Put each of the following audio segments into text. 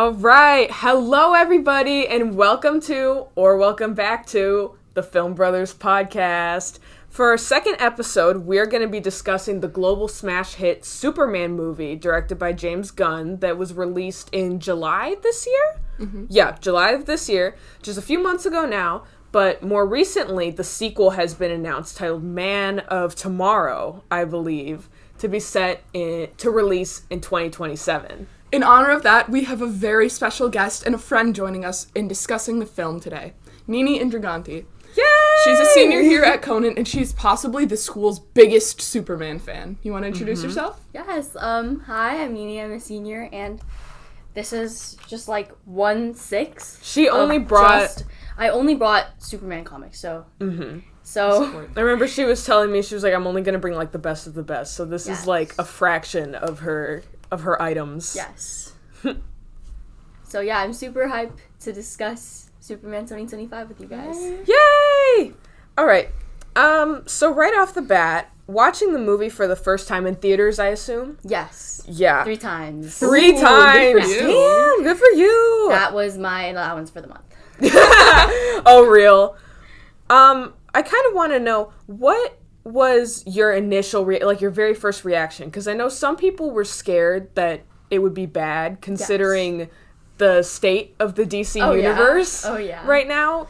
All right. Hello, everybody, and welcome to, or welcome back to, the Filmbrothers podcast. For our second episode, we're going to be discussing the global smash hit Superman movie, directed by James Gunn, that was released in July this year? Mm-hmm. Yeah, July of this year, just a few months ago now. But more recently, the sequel has been announced, titled Man of Tomorrow, I believe, to be to release in 2027. In honor of that, we have a very special guest and a friend joining us in discussing the film today. Nini Indraganti. Yay! She's a senior here at Conant, and she's possibly the school's biggest Superman fan. You want to introduce yourself? Yes. Hi, I'm Nini. I'm a senior, and this is just like 1/6. I only brought Superman comics, so... Mm-hmm. So... I remember she was telling me, she was like, I'm only going to bring, like, the best of the best. So this is, like, a fraction of her items. Yes. So, yeah, I'm super hyped to discuss Superman 2025 with you guys. Yay! All right. So right off the bat, watching the movie for the first time in theaters, I assume? Yes. Yeah. 3 times. 3 times! Good for you. Damn, good for you! That was my allowance for the month. Oh, real? I kind of want to know, what was your initial, your very first reaction? Because I know some people were scared that it would be bad, considering the state of the DC universe right now.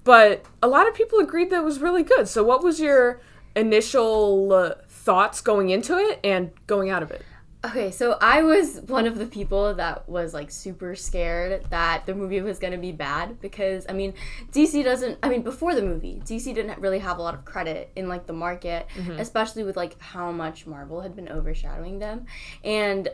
But a lot of people agreed that it was really good. So what was your initial thoughts going into it and going out of it? Okay, so I was one of the people that was, like, super scared that the movie was going to be bad because, before the movie, DC didn't really have a lot of credit in, like, the market, especially with, like, how much Marvel had been overshadowing them. And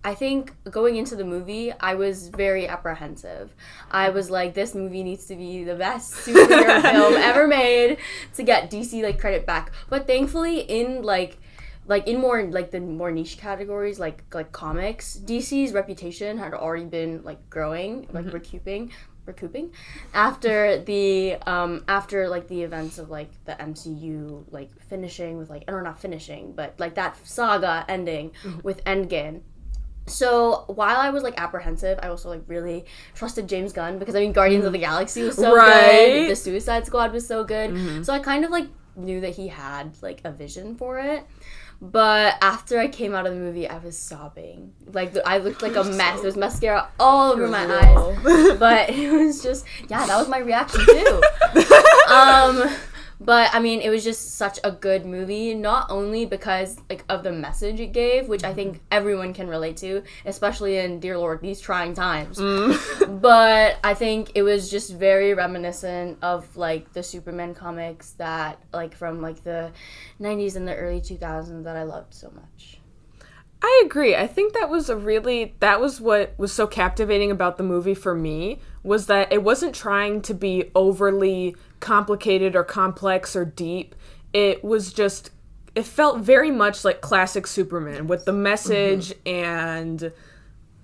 I think going into the movie, I was very apprehensive. I was like, this movie needs to be the best superhero film ever made to get DC, like, credit back. But thankfully, in the more niche categories, like comics, DC's reputation had already been, like, growing, like, recouping after the events of, like, the MCU, like, finishing with, like, or not finishing, but, like, that saga ending with Endgame. So while I was, like, apprehensive, I also, like, really trusted James Gunn because, I mean, Guardians of the Galaxy was so good, the Suicide Squad was so good, so I kind of, like, knew that he had, like, a vision for it. But after I came out of the movie, I was sobbing. Like, I looked like a mess. There was mascara all over my eyes. But it was just, that was my reaction too. But, I mean, it was just such a good movie, not only because, like, of the message it gave, which I think everyone can relate to, especially in, dear Lord, these trying times. But I think it was just very reminiscent of, like, the Superman comics that, like, from, like, the 90s and the early 2000s that I loved so much. I agree. I think that was what was so captivating about the movie for me, was that it wasn't trying to be overly complicated or complex or deep. It felt very much like classic Superman, with the message and the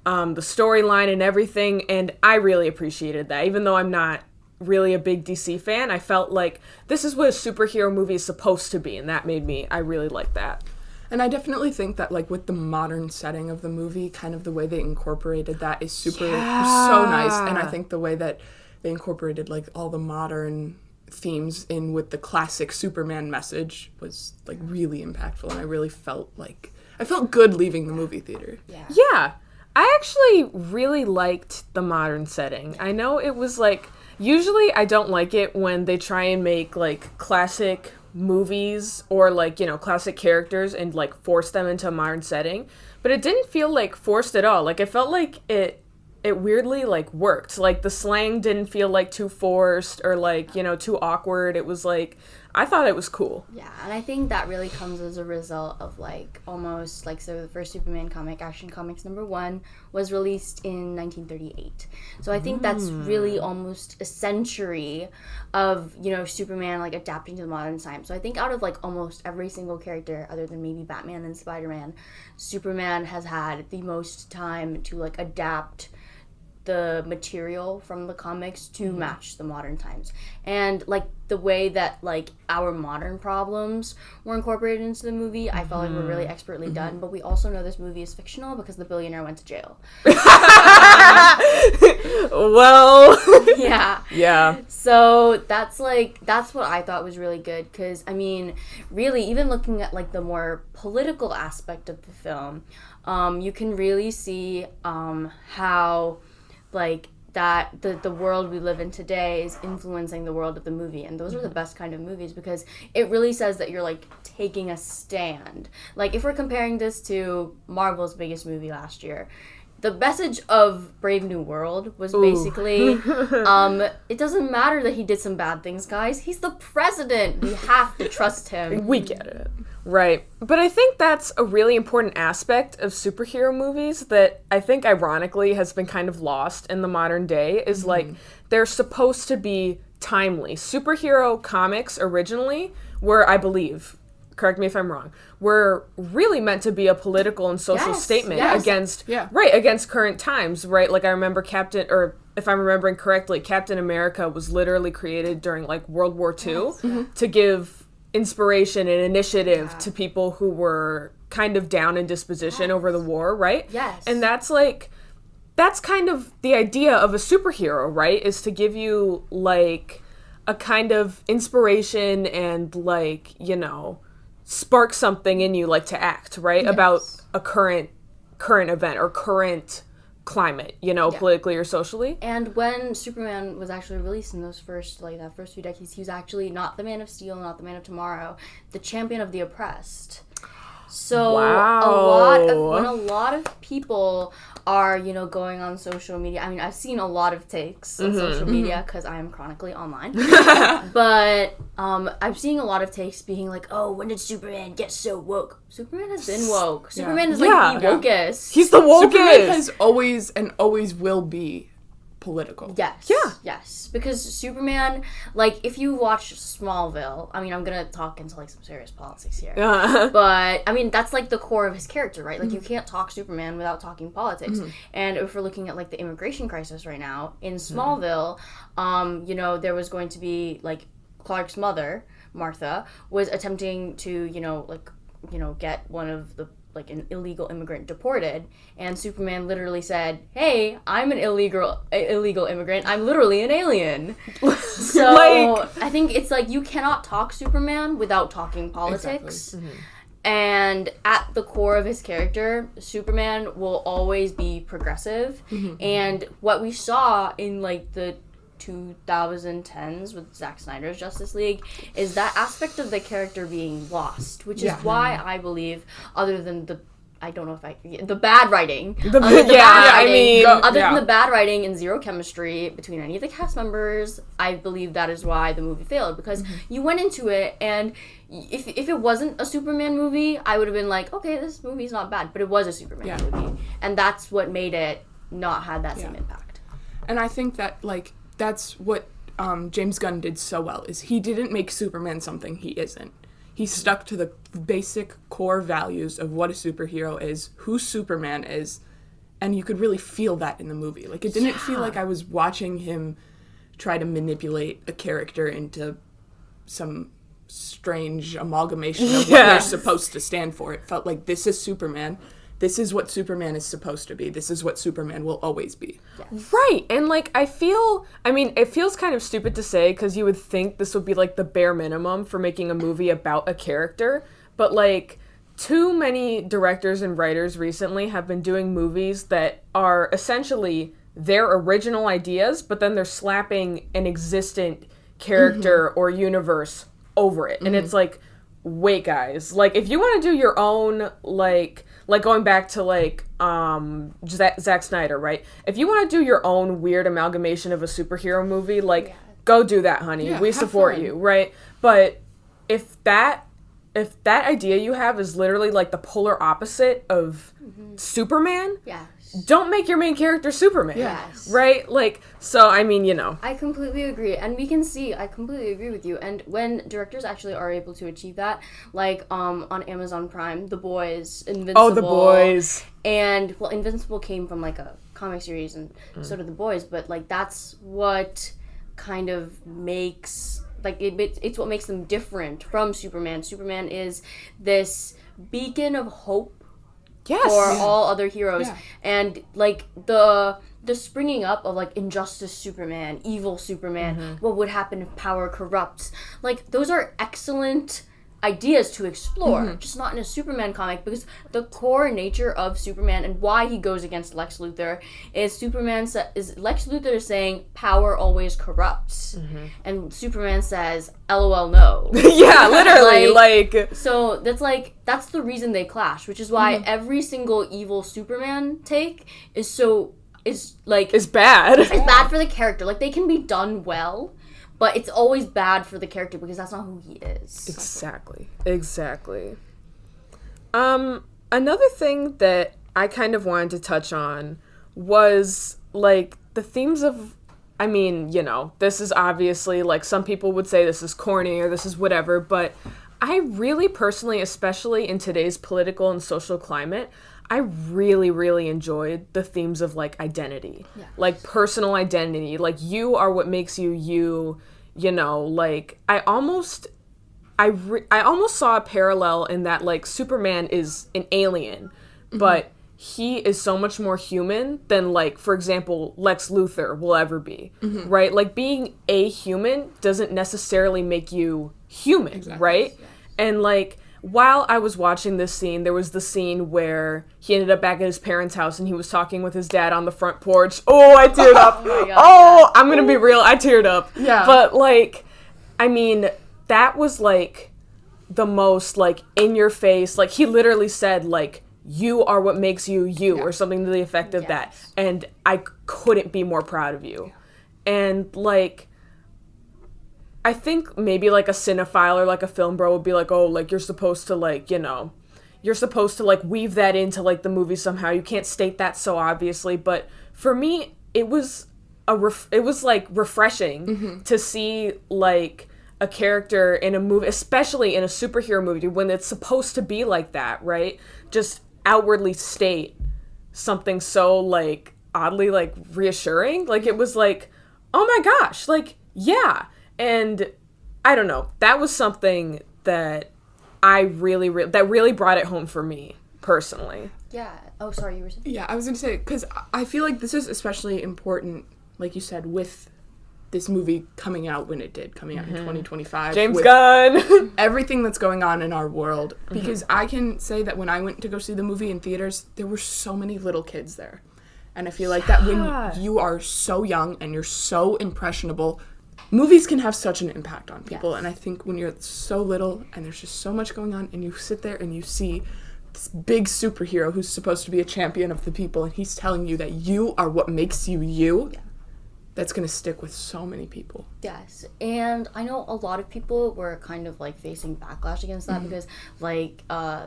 storyline and everything, and I really appreciated that. Even though I'm not really a big DC fan, I felt like this is what a superhero movie is supposed to be, and I really liked that. And I definitely think that, like, with the modern setting of the movie, kind of the way they incorporated that is so nice. And I think the way that they incorporated, like, all the modern themes in with the classic Superman message was, like, really impactful. And I really felt good leaving the movie theater. Yeah. I actually really liked the modern setting. I know it was, like, usually I don't like it when they try and make, like, classic movies or, like, you know, classic characters and, like, force them into a modern setting, but it didn't feel, like, forced at all. Like, I felt like it weirdly, like, worked. Like, the slang didn't feel, like, too forced or, like, you know, too awkward. It was, like, I thought it was cool. Yeah, and I think that really comes as a result of, like, almost, like, so the first Superman comic, Action Comics #1, was released in 1938. So I think that's really almost a century of, you know, Superman, like, adapting to the modern time. So I think out of, like, almost every single character, other than maybe Batman and Spider-Man, Superman has had the most time to, like, adapt the material from the comics to match the modern times. And, like, the way that, like, our modern problems were incorporated into the movie, I felt like were really expertly done. But we also know this movie is fictional because the billionaire went to jail. Well. Yeah. Yeah. So that's what I thought was really good, because, I mean, really, even looking at, like, the more political aspect of the film, you can really see how, like, that the world we live in today is influencing the world of the movie. And those are the best kind of movies, because it really says that you're, like, taking a stand. Like, if we're comparing this to Marvel's biggest movie last year, the message of Brave New World was basically, it doesn't matter that he did some bad things, guys. He's the president. We have to trust him. We get it. Right. But I think that's a really important aspect of superhero movies that I think ironically has been kind of lost in the modern day, is like, they're supposed to be timely. Superhero comics originally were, I believe, correct me if I'm wrong, were really meant to be a political and social statement against current times, right? Like, I remember if I'm remembering correctly, Captain America was literally created during, like, World War II to give inspiration and initiative to people who were kind of down in disposition over the war, right? Yes. And that's kind of the idea of a superhero, right? Is to give you, like, a kind of inspiration and, like, you know, spark something in you, like, to act, right? Yes. About a current event or current climate, you know, politically or socially. And when Superman was actually released in those first few decades, he was actually not the Man of Steel, not the Man of Tomorrow, the champion of the oppressed. So when a lot of people are, you know, going on social media, I mean, I've seen a lot of takes on social media because I am chronically online, but I'm seeing a lot of takes being like, oh, when did Superman get so woke? Superman has been woke. Superman is like the wokest. He's the wokest. Superman has always and always will be political. Yes. Yeah. Yes. Because Superman, like, if you watch Smallville, I mean, I'm gonna talk into, like, some serious politics here. But, I mean, that's, like, the core of his character, right? Like, you can't talk Superman without talking politics. And if we're looking at, like, the immigration crisis right now, in Smallville, you know, there was going to be, like, Clark's mother, Martha, was attempting to, you know, like, you know, get one of the, like, an illegal immigrant deported, and Superman literally said, hey, I'm an illegal immigrant, I'm literally an alien. So like, I think it's like, you cannot talk Superman without talking politics. Exactly. And at the core of his character, Superman will always be progressive. And what we saw in, like, the 2010s with Zack Snyder's Justice League is that aspect of the character being lost, which is why I believe, other than the bad writing, other than the bad writing and zero chemistry between any of the cast members, I believe that is why the movie failed, because you went into it, and if it wasn't a Superman movie, I would have been like, okay, this movie's not bad, but it was a Superman movie, and that's what made it not have that same impact. And I think that, like, that's what James Gunn did so well, is he didn't make Superman something he isn't. He stuck to the basic core values of what a superhero is, who Superman is, and you could really feel that in the movie. Like, it didn't feel like I was watching him try to manipulate a character into some strange amalgamation of what they're supposed to stand for. It felt like, this is Superman. This is what Superman is supposed to be. This is what Superman will always be. Yes. Right. And, like, it feels kind of stupid to say, because you would think this would be, like, the bare minimum for making a movie about a character. But, like, too many directors and writers recently have been doing movies that are essentially their original ideas, but then they're slapping an existent character or universe over it. And it's like, wait, guys. Like, if you want to do your own, like going back to, like, Zack Snyder, right? If you want to do your own weird amalgamation of a superhero movie, like, go do that, honey. We support you, right? But if that idea you have is literally, like, the polar opposite of Superman, don't make your main character Superman. Yes. Right? Like, so, I mean, you know. I completely agree. And we can see, I completely agree with you. And when directors actually are able to achieve that, like, on Amazon Prime, The Boys, Invincible. Oh, The Boys. And, well, Invincible came from, like, a comic series, and so do the boys. But like that's what kind of makes it's what makes them different from Superman. Superman is this beacon of hope for all other heroes, and like the springing up of like Injustice Superman, Evil Superman, what would happen if power corrupts, like those are excellent ideas to explore, just not in a Superman comic, because the core nature of Superman and why he goes against Lex Luthor is Lex Luthor is saying power always corrupts, and Superman says LOL no. Yeah, literally, like so that's the reason they clash, which is why every single evil Superman take is bad. It's bad for the character. Like they can be done well, but it's always bad for the character because that's not who he is. Exactly. Another thing that I kind of wanted to touch on was, like, the themes of, I mean, you know, this is obviously, like, some people would say this is corny or this is whatever, but I really personally, especially in today's political and social climate, I really, really enjoyed the themes of, like, identity. Yeah. Like, personal identity. Like, you are what makes you you, you know, like, I almost saw a parallel in that, like, Superman is an alien, but he is so much more human than, like, for example, Lex Luthor will ever be, right? Like, being a human doesn't necessarily make you human, right? Yeah. And, like, while I was watching this scene, there was the scene where he ended up back at his parents' house and he was talking with his dad on the front porch. Oh, I teared up. Oh, my God, I'm gonna be real. I teared up. Yeah. But, like, I mean, that was, like, the most, like, in your face. Like, he literally said, like, you are what makes you you, or something to the effect of that. And I couldn't be more proud of you. And, like, I think maybe, like, a cinephile or, like, a film bro would be like, oh, like, you're supposed to, like, you know, you're supposed to, like, weave that into, like, the movie somehow. You can't state that so obviously. But for me, it was like, refreshing to see, like, a character in a movie, especially in a superhero movie, when it's supposed to be like that, right? Just outwardly state something so, like, oddly, like, reassuring. Like, it was like, oh my gosh, like, yeah. And I don't know, that was something that I that really brought it home for me, personally. Yeah. Oh, sorry, you were saying? Yeah, I was going to say, because I feel like this is especially important, like you said, with this movie coming out when it did, coming out in 2025. James Gunn! Everything that's going on in our world. Because I can say that when I went to go see the movie in theaters, there were so many little kids there. And I feel like that when you are so young and you're so impressionable, movies can have such an impact on people. And I think when you're so little and there's just so much going on and you sit there and you see this big superhero who's supposed to be a champion of the people and he's telling you that you are what makes you you, that's going to stick with so many people. Yes, and I know a lot of people were kind of, like, facing backlash against that because, like,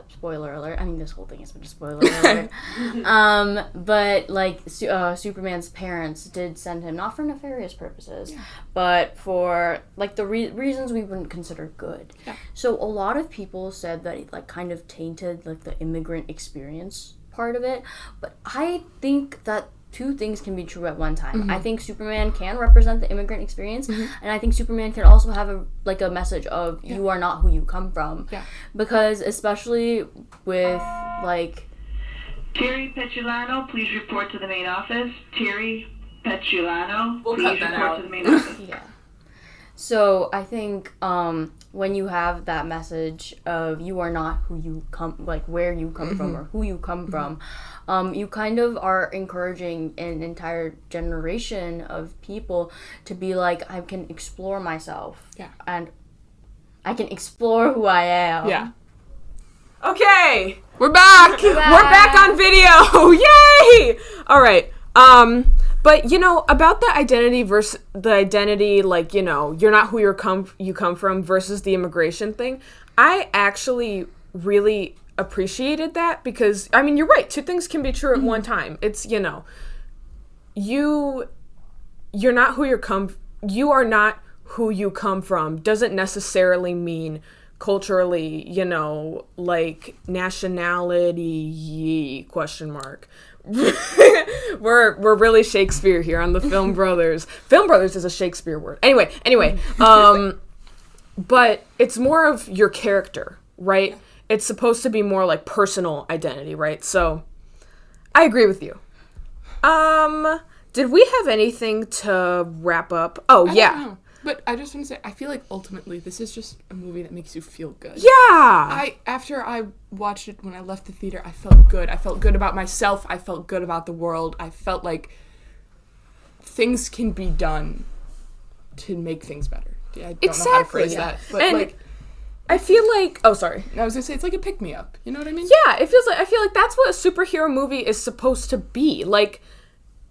spoiler alert, I mean, this whole thing has been a spoiler alert, but, like, Superman's parents did send him, not for nefarious purposes, but for, like, the reasons we wouldn't consider good. Yeah. So a lot of people said that it, like, kind of tainted, like, the immigrant experience part of it, but I think that two things can be true at one time. I think Superman can represent the immigrant experience, and I think Superman can also have a message of you are not who you come from. Yeah. Because especially with, like, Terry Petulano, please report to the main office. Terry Petulano, please report to the main office. Yeah. So I think when you have that message of you are not who you come, like where you come from or who you come from, you kind of are encouraging an entire generation of people to be like, I can explore myself. Yeah. And I can explore who I am. Yeah. Okay. We're back. We're back on video. Yay! All right. But, you know, about the identity, like, you know, you're not who you come from versus the immigration thing, I actually really appreciated that because, I mean, you're right. Two things can be true at one time. It's, you know, you are not who you come from doesn't necessarily mean culturally, you know, like nationality, ? we're really Shakespeare here on the Filmbrothers. Filmbrothers is a Shakespeare word. Anyway, but it's more of your character, right? It's supposed to be more like personal identity, right? So I agree with you. Did we have anything to wrap up? Oh, I yeah. don't know. But I just want to say, I feel like ultimately this is just a movie that makes you feel good. Yeah. After I watched it, when I left the theater, I felt good. I felt good about myself. I felt good about the world. I felt like things can be done to make things better. I don't know how to phrase that. But and like, I feel like, oh, sorry. I was gonna say, it's like a pick-me-up. You know what I mean? Yeah, I feel like that's what a superhero movie is supposed to be. Like,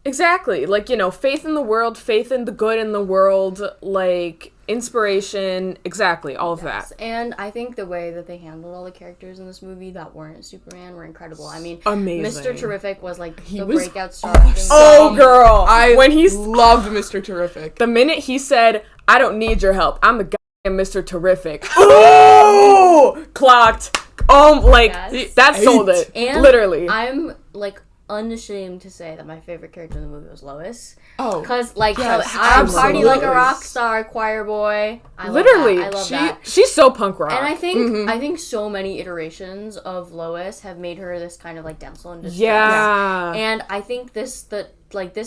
exactly. Like, you know, faith in the world, faith in the good in the world, like, inspiration, exactly, all of that. And I think the way that they handled all the characters in this movie that weren't Superman were incredible. I mean, Amazing. Mr. Terrific was like the was breakout star. Oh, girl. When he's loved Mr. Terrific. The minute he said, I don't need your help, I'm the goddamn Mr. Terrific. Ooh! Clocked. Like, Yes. that sold it. And literally. I'm like unashamed to say that my favorite character in the movie was Lois. Oh. Because, like, Yes, I'm party like a absolutely. rock star, choir boy. I love Literally. that. I love that. She's so punk rock. And I think so many iterations of Lois have made her this kind of like damsel in distress. Yeah. And I think this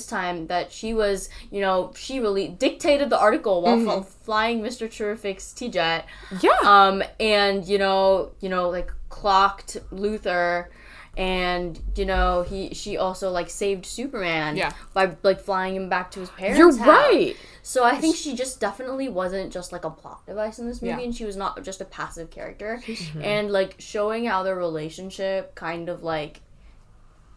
time that she was, you know, she really dictated the article while flying Mr. Terrific's T-Jet. Yeah. And you know, like clocked Luthor. And, you know, she also, like, saved Superman by, like, flying him back to his parents' You're house. right. So I think she just definitely wasn't just, like, a plot device in this movie, Yeah. and she was not just a passive character. And, like, showing how their relationship kind of, like,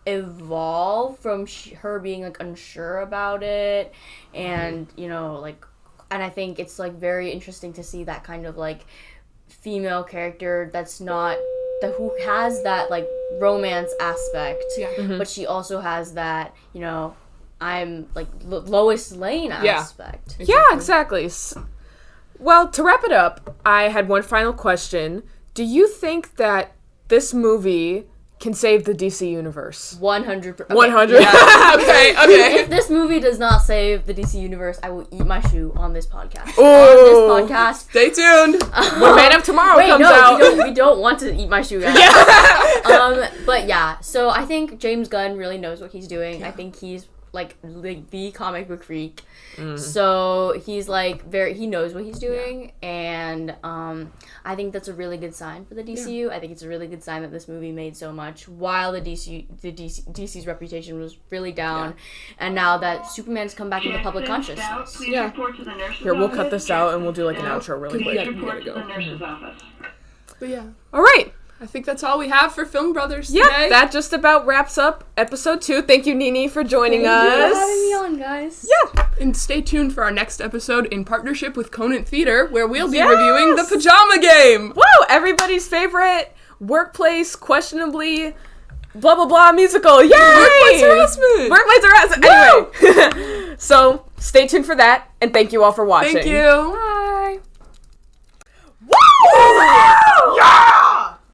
evolved from her being, like, unsure about it, and, you know, like, and I think it's, like, very interesting to see that kind of, like, female character that's not... who has that, like, romance aspect, but she also has that, you know, I'm, like, Lois Lane aspect. Yeah, exactly. Well, to wrap it up, I had one final question. Do you think that this movie can save the DC universe? 100%. 100? Yeah. Okay. If this movie does not save the DC universe, I will eat my shoe on this podcast. Ooh. On this podcast. Stay tuned. When Man of Tomorrow comes out. We don't want to eat my shoe, guys. But yeah, so I think James Gunn really knows what he's doing. I think he's like the comic book freak. So he's like he knows what he's doing, and I think that's a really good sign for the DCU. I think it's a really good sign that this movie made so much while DC's reputation was really down, and now that Superman's come back into public consciousness. Yeah. Here, we'll cut this out and we'll do like an outro really quick. We gotta go. But yeah, All right. I think that's all we have for Filmbrothers Yeah, today. that just about wraps up episode 2. Thank you, Nini, for joining us. Thank you for having me on, guys. Yeah. And stay tuned for our next episode in partnership with Conant Theater, where we'll be Yes! reviewing The Pajama Game. Woo! Everybody's favorite workplace, questionably, blah, blah, blah musical. Yay! Workplace harassment. Workplace harassment. Anyway. So, stay tuned for that, and thank you all for watching. Thank you. Bye. Woo!